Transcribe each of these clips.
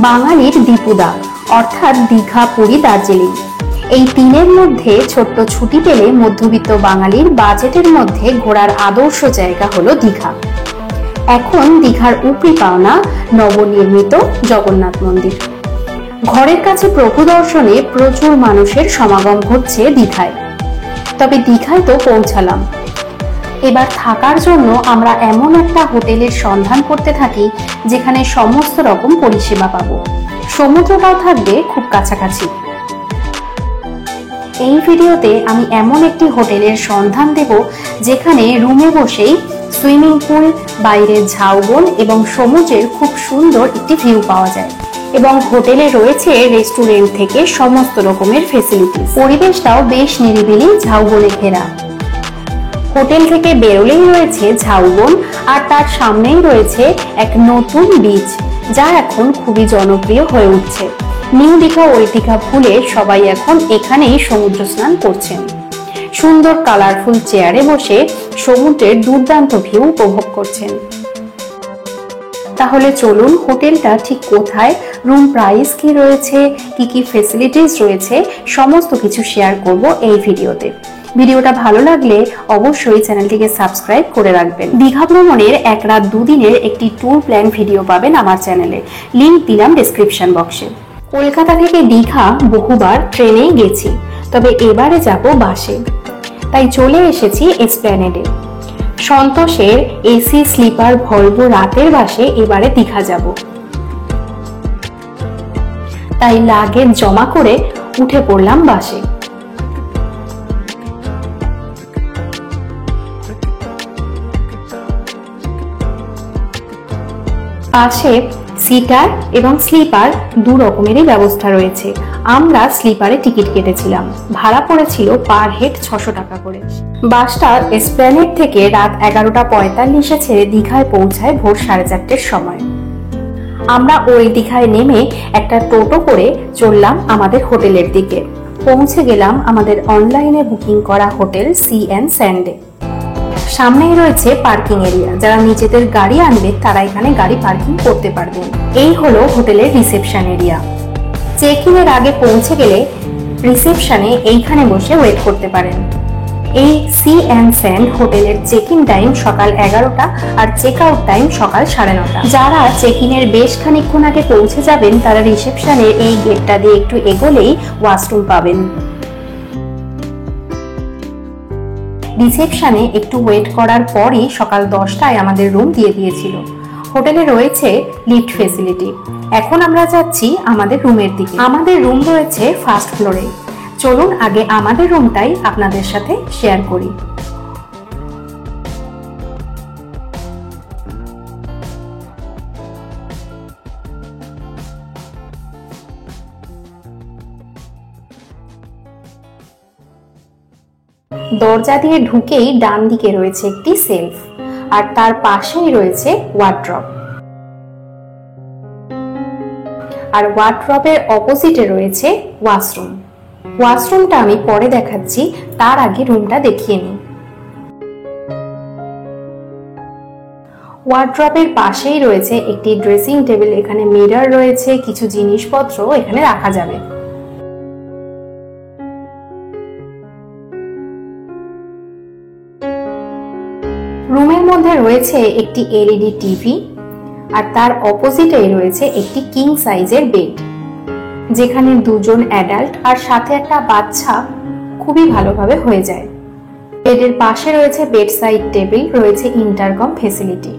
বাঙালির দীপুদা অর্থাৎ দীঘা, পুরী, দার্জিলিং, এই তিনের মধ্যে ছোট্ট ছুটি পেলে মধ্যবিত্ত বাঙালির বাজেটের মধ্যে ঘোরার আদর্শ জায়গা হলো দীঘা। এখন দীঘার উপরি পাওনা নবনির্মিত জগন্নাথ মন্দির। ঘরের কাছে প্রভু দর্শনে প্রচুর মানুষের সমাগম ঘটছে দীঘায়। তবে দীঘায় তো পৌঁছালাম, এবার থাকার জন্য আমরা এমন একটা হোটেলের সন্ধান করতে থাকি যেখানে সমস্ত রকম পরিষেবা পাবো, সমুদ্রটাও থাকবে খুব কাছাকাছি। এই ভিডিওতে আমি এমন একটি হোটেলের সন্ধান দেব যেখানে রুমে বসেই সুইমিং পুল, বাইরের ঝাউবন এবং সমুদ্রের খুব সুন্দর একটি ভিউ পাওয়া যায় এবং হোটেলে রয়েছে রেস্টুরেন্ট থেকে সমস্ত রকমের ফেসিলিটি। পরিবেশটাও বেশ নিরিবিলি, ঝাউবনে ঘেরা। হোটেল থেকে বেরোলেই রয়েছে ঝাউবন আর তার সামনেই রয়েছে এক নতুন বিচ, যা এখন খুবই জনপ্রিয় হয়ে উঠছে। নিউ দীঘা, ওল্ড দীঘা ভুলে সবাই এখন এখানেই সমুদ্র স্নান করছেন। সুন্দর কালারফুল চেয়ারে বসে সমুদ্রের দুর্দান্ত ভিউ উপভোগ করছেন। তাহলে চলুন হোটেলটা ঠিক কোথায়, রুম প্রাইস কি রয়েছে, কি কি ফেসিলিটিস রয়েছে, সমস্ত কিছু শেয়ার করব এই ভিডিওতে। ভিডিওটা ভালো লাগলে অবশ্যই চ্যানেলটিকে সাবস্ক্রাইব করে রাখবেন। দীঘা ভ্রমণের 1 রাত 2 দিনের একটি ট্যুর প্ল্যান ভিডিও পাবেন আমার চ্যানেলে, লিংক দিলাম ডেসক্রিপশন বক্সে। কলকাতা থেকে দীঘা বহুবার ট্রেনেই গেছি, তবে এবারে যাব বাসে, তাই চলে এসেছি এসপ্ল্যানেডে। সন্তোষের এসি স্লিপার ভলভো রাতের বাসে এবারে দীঘা যাব, তাই লাগেজ জমা করে উঠে পড়লাম বাসে। বাসে সিটার এবং স্লিপার দু রকমেরই ব্যবস্থা রয়েছে। আমরা স্লিপারে টিকিট কেটেছিলাম, ভাড়া পড়েছিল পার হেড 600 টাকা করে। বাসটা এসপ্ল্যানেড থেকে রাত 11:45 ছেড়ে দীঘায় পৌঁছায় ভোর 4:30টার সময়। আমরা ওই দীঘায় নেমে একটা টোটো করে চললাম আমাদের হোটেলের দিকে। পৌঁছে গেলাম আমাদের অনলাইনে বুকিং করা হোটেল সি&এন স্যান্ডে। সামনেই রয়েছে পার্কিং এরিয়া, যারা নিজেদের গাড়ি আনবে তারা এখানে গাড়ি পার্কিং করতে পারবেন। এই হলো হোটেলের রিসেপশন এরিয়া। চেক ইনের আগে পৌঁছে গেলে রিসেপশনে এইখানে বসে ওয়েট করতে পারেন। এই সি&এন স্যান্ড হোটেলের চেক ইন টাইম সকাল 11টা আর চেক আউট টাইম সকাল 9:30। যারা চেক ইনের বেশ খানিকক্ষণ আগে পৌঁছে যাবেন তারা রিসেপশনের এই গেটটা দিয়ে একটু এগোলেই ওয়াশরুম পাবেন। রিসেপশনে একটু ওয়েট করার পরই সকাল 10টায় আমাদের রুম দিয়ে দিয়েছিল। হোটেলে রয়েছে লিফট ফেসিলিটি। এখন আমরা যাচ্ছি আমাদের রুমের দিকে। আমাদের রুম রয়েছে ফার্স্ট ফ্লোরে। চলুন আগে আমাদের রুমটাই আপনাদের সাথে শেয়ার করি। দরজা দিয়ে ঢুকেই ডান দিকে রয়েছে একটি সেলফ আর তার পাশেই রয়েছে ওয়ার্ড্রপ, আর ওয়ার্ড্রপের অপোজিটে রয়েছে ওয়াশরুম। ওয়াশরুমটা আমি পরে দেখাচ্ছি, তার আগে রুমটা দেখিয়ে নিই। ওয়ার্ড্রপের পাশেই রয়েছে একটি ড্রেসিং টেবিল, এখানে মিরর রয়েছে, কিছু জিনিসপত্র এখানে রাখা যাবে। রুমের মধ্যে রয়েছে একটি এলইডি টিভি আর তার অপোজিটেই রয়েছে একটি কিং সাইজের বেড, যেখানে দুজন অ্যাডাল্ট আর সাথে একটা বাচ্চা খুবই ভালোভাবে হয়ে যায়। বেডের পাশে রয়েছে বেড সাইড টেবিল, রয়েছে ইন্টারকম ফেসিলিটি,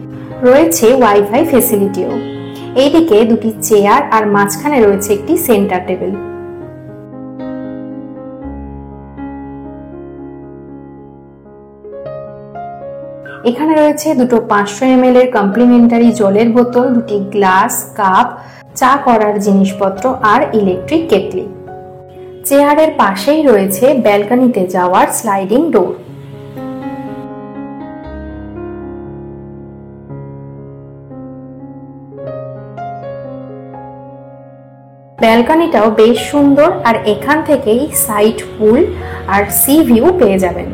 রয়েছে ওয়াইফাই ফেসিলিটিও। এইদিকে দুটি চেয়ার আর মাঝখানে রয়েছে একটি সেন্টার টেবিল। এখানে রয়েছে দুটো 500 ml এর কমপ্লিমেন্টারি জলের বোতল, দুটি গ্লাস, কাপ, চা করার জিনিসপত্র আর ইলেকট্রিক কেটলি। চেয়ারের পাশেই রয়েছে ব্যালকনিতে যাওয়ার স্লাইডিং ডোর। ব্যালকনিটাও বেশ সুন্দর আর এখান থেকেই সাইড পুল আর সি ভিউ পেয়ে যাবেন।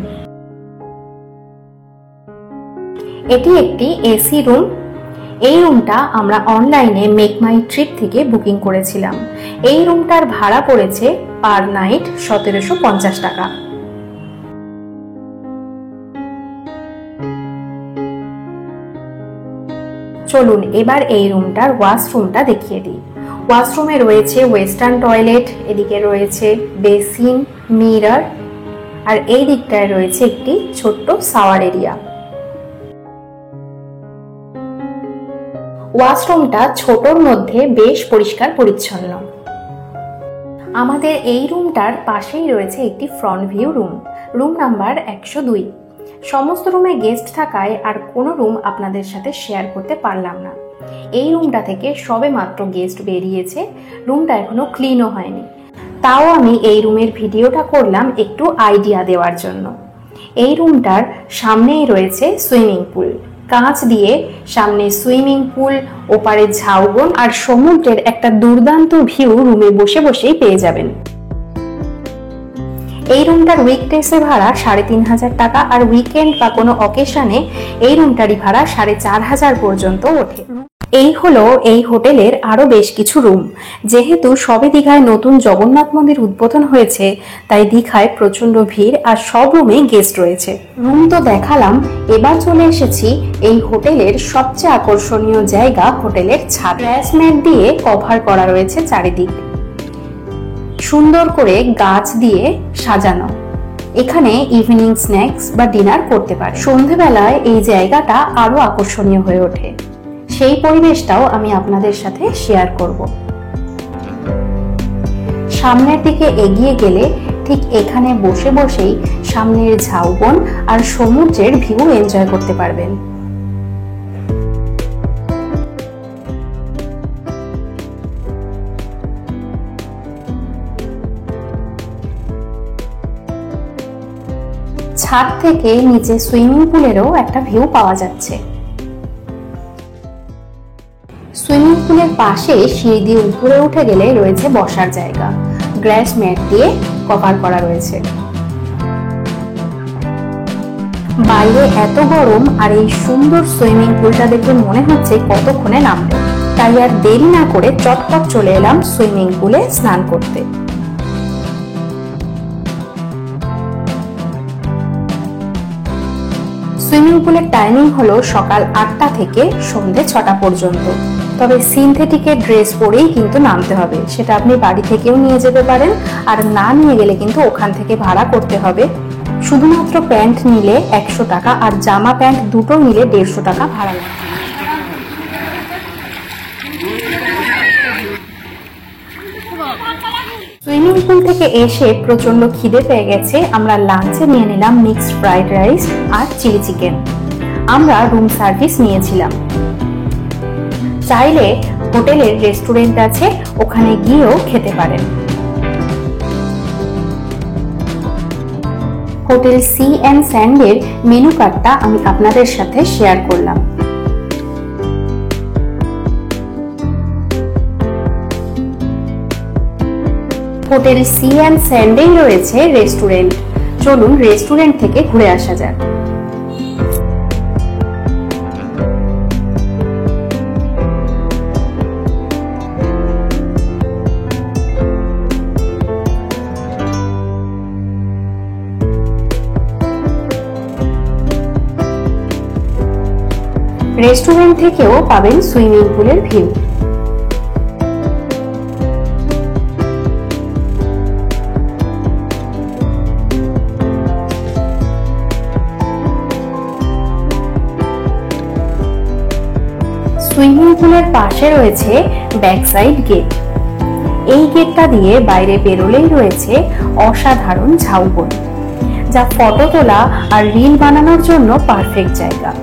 এটি একটি এসি রুম। এই রুমটা আমরা অনলাইনে মেক মাই ট্রিপ থেকে বুকিং করেছিলাম। এই রুমটার ভাড়া পড়েছে পার নাইট 1750 টাকা। চলুন এবার এই রুমটার ওয়াশরুমটা দেখিয়ে দিই। ওয়াশরুমে রয়েছে ওয়েস্টার্ন টয়লেট, এদিকে রয়েছে বেসিন, মিরর, আর এই দিকটায় রয়েছে একটি ছোট্ট শাওয়ার এরিয়া। ওয়াশরুমটা ছোটর মধ্যে বেশ পরিষ্কার পরিচ্ছন্ন। আমাদের এই রুমটার পাশেই রয়েছে একটি front view room, room number 102। সমস্ত রুমে গেস্ট থাকায় আর কোনো রুম আপনাদের সাথে শেয়ার করতে পারলাম না। এই রুমটা থেকে সবে মাত্র গেস্ট বেরিয়েছে, রুমটা এখনো ক্লিনও হয়নি। তাও আমি এই রুমের ভিডিওটা করলাম একটু আইডিয়া দেওয়ার জন্য। এই রুমটার সামনেই রয়েছে সুইমিং পুল, কাঁচ দিয়ে সামনে সুইমিং পুল, ওপারে ঝাউবন আর সমুদ্রের একটা দুর্দান্ত ভিউ রুমে বসে বসেই পেয়ে যাবেন। এই রুমটার উইকডেসে ভাড়া 3500 টাকা, আর উইকেন্ড বা কোনো অকেশনে এই রুমটারই ভাড়া 4500 পর্যন্ত ওঠে। এই হলো এই হোটেলের আরো বেশ কিছু রুম। যেহেতু সবে দীঘায় নতুন জগন্নাথ মন্দির উদ্বোধন হয়েছে, তাই দীঘায় প্রচন্ড ভিড় আর সব রুমে গেস্ট রয়েছে। রুম তো দেখালাম, এবার চলে এসেছি এই হোটেলের সবচেয়ে আকর্ষণীয় জায়গা, হোটেলের ছাদ। গ্রাস ম্যাট দিয়ে কভার করা রয়েছে চারিদিক, সুন্দর করে গাছ দিয়ে সাজানো। এখানে ইভিনিং স্ন্যাক্স বা ডিনার করতে পারে। সন্ধেবেলায় এই জায়গাটা আরো আকর্ষণীয় হয়ে ওঠে, সেই পরিবেশটাও আমি আপনাদের সাথে শেয়ার করব। সামনের দিকে এগিয়ে গেলে ঠিক এখানে বসে বসেই সামনের ঝাউবন আর সমুদ্রের ভিউ এনজয় করতে পারবেন। ছাদ থেকে নিচে সুইমিং পুলেরও একটা ভিউ পাওয়া যাচ্ছে। সুইমিং পুলের পাশে সিঁড়ি দিয়ে উপরে উঠে গেলে রয়েছে বসার জায়গা, গ্রাস ম্যাট দিয়ে কভার করা রয়েছে। বাইরে এত গরম আর এই সুন্দর সুইমিং পুলটা দেখে মনে হচ্ছে কতক্ষণে নামবে, তাই আর দেরি না করে চটপট চলে এলাম সুইমিং পুলে স্নান করতে। সুইমিং পুলের টাইমিং হলো সকাল 8টা থেকে সন্ধ্যে 6টা পর্যন্ত। তবে সিনথেটিকের ড্রেস পরেই কিন্তু নামতে হবে, সেটা আপনি বাড়ি থেকেও নিয়ে যেতে পারেন, আর না নিয়ে গেলে কিন্তু ওখান থেকে ভাড়া করতে হবে। শুধুমাত্র প্যান্ট নিলে 100 টাকা, আর জামা প্যান্ট দুটো নিলে 150 টাকা ভাড়া লাগবে। সুইমিং পুল থেকে এসে প্রচন্ড খিদে পেয়ে গেছে, আমরা লাঞ্চে নিয়ে নিলাম মিক্সড ফ্রাইড রাইস আর চিলি চিকেন। আমরা রুম সার্ভিস নিয়েছিলাম। চাইলে হোটেলের রেস্টুরেন্ট আছে, ওখানে গিয়েও খেতে পারেন। হোটেল সি এন্ড স্যান্ডের মেনু কার্ডটা আমি আপনাদের সাথে শেয়ার করলাম। হোটেল সি এন্ড স্যান্ডেই রয়েছে রেস্টুরেন্ট। চলুন রেস্টুরেন্ট থেকে ঘুরে আসা যাক। রেস্টুরেন্ট থেকেও পাবেন সুইমিং পুলের ভিউ। সুইমিং পুলের পাশে রয়েছে ব্যাক সাইড গেট। এই গেটটা দিয়ে বাইরে বেরোলেই রয়েছে অসাধারণ ঝাউবন, যা ফটো তোলা আর রিল বানানোর জন্য পারফেক্ট জায়গা।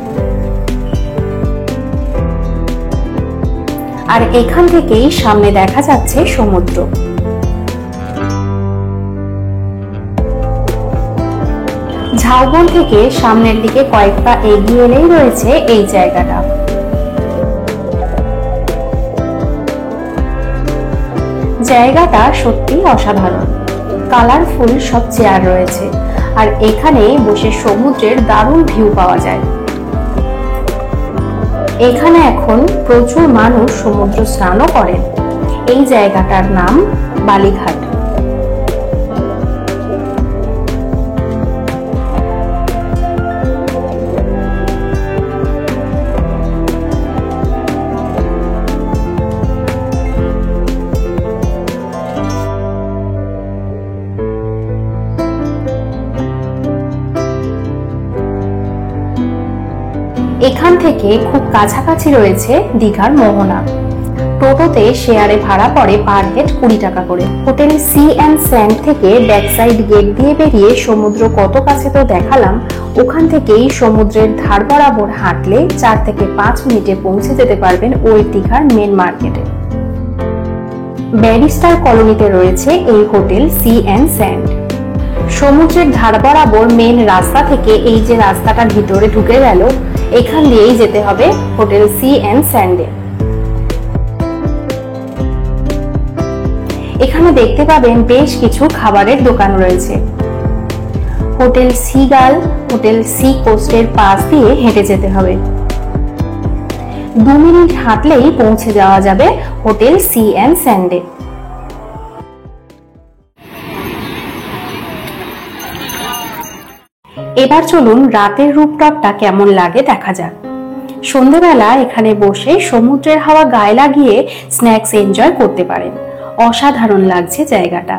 আর এখান থেকেই সামনে দেখা যাচ্ছে সমুদ্র। ঝাউবন থেকে সামনের দিকে কয়েক পা এগিয়ে এলেই রয়েছে এই জায়গাটা। জায়গাটা সত্যি অসাধারণ, কালারফুল সব চেয়ার রয়েছে, আর এখানে বসে সমুদ্রের দারুণ ভিউ পাওয়া যায়। এখানে এখন প্রচুর মানুষ সমুদ্র স্নানও করেন। এই জায়গাটার নাম বালিঘাট। এখান থেকে খুব কাছাকাছি রয়েছে দীঘার মোহনা। টোটোতে শেয়ারে ভাড়া পড়ে পার হেড 20 টাকা করে। হোটেল সি অ্যান্ড স্যান্ড থেকে ব্যাক সাইড গেট দিয়ে বেরিয়ে সমুদ্র কত কাছে তো দেখালাম। ওখান থেকেই সমুদ্রের ধার বরাবর হাঁটলে 4 থেকে 5 মিনিটে পৌঁছে যেতে পারবেন ওল্ড দীঘার মেন মার্কেটে। ব্যারিস্টার কলোনিতে রয়েছে এই হোটেল সি অ্যান্ড স্যান্ড। সমুদ্রের ধার বরাবর মেন রাস্তা থেকে এই যে রাস্তাটা ভিতরে ঢুকে গেল, এখান দিয়েই যেতে হবে হোটেল সি অ্যান্ড স্যান্ডে। এখানে দেখতে পাবেন বেশ কিছু খাবারের দোকান রয়েছে। হোটেল সিগাল, হোটেল সি কোস্টের পাশ দিয়ে হেঁটে যেতে হবে। 2 মিনিট হাঁটলেই পৌঁছে যাওয়া যাবে হোটেল সি অ্যান্ড স্যান্ডে। এবার চলুন রাতের রূপটপটা কেমন লাগে দেখা যাক। সন্ধ্যেবেলা এখানে বসে সমুদ্রের হাওয়া গায়ে লাগিয়ে স্ন্যাক্স এনজয় করতে পারেন। অসাধারণ লাগছে জায়গাটা।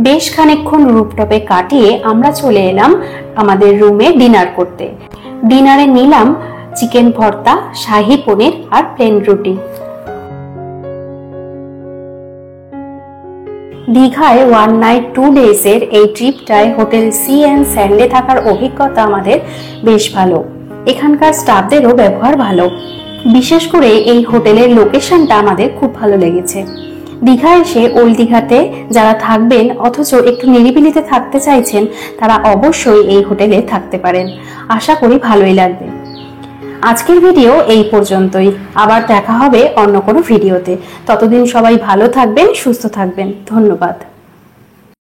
বেশ খানিকক্ষণ রূপটপে কাটিয়ে আমরা চলে এলাম আমাদের রুমে ডিনার করতে। ডিনারে নিলাম চিকেন ভর্তা, শাহী পনির আর প্লেন রুটি। দীঘায় 1 নাইট 2 ডেজ এর এই ট্রিপটায় হোটেল সি অ্যান্ড স্যান্ডে থাকার অভিজ্ঞতা আমাদের বেশ ভালো। এখানকার স্টাফদেরও ব্যবহার ভালো। বিশেষ করে এই হোটেলের লোকেশনটা আমাদের খুব ভালো লেগেছে। দীঘা এসে ওল্ড দীঘাতে যারা থাকবেন অথচ একটু নিরিবিলিতে থাকতে চাইছেন, তারা অবশ্যই এই হোটেলে থাকতে পারেন। আশা করি ভালোই লাগবে। আজকের ভিডিও এই পর্যন্তই। আবার দেখা হবে অন্য কোনো ভিডিওতে। ততদিন সবাই ভালো থাকবেন, সুস্থ থাকবেন। ধন্যবাদ।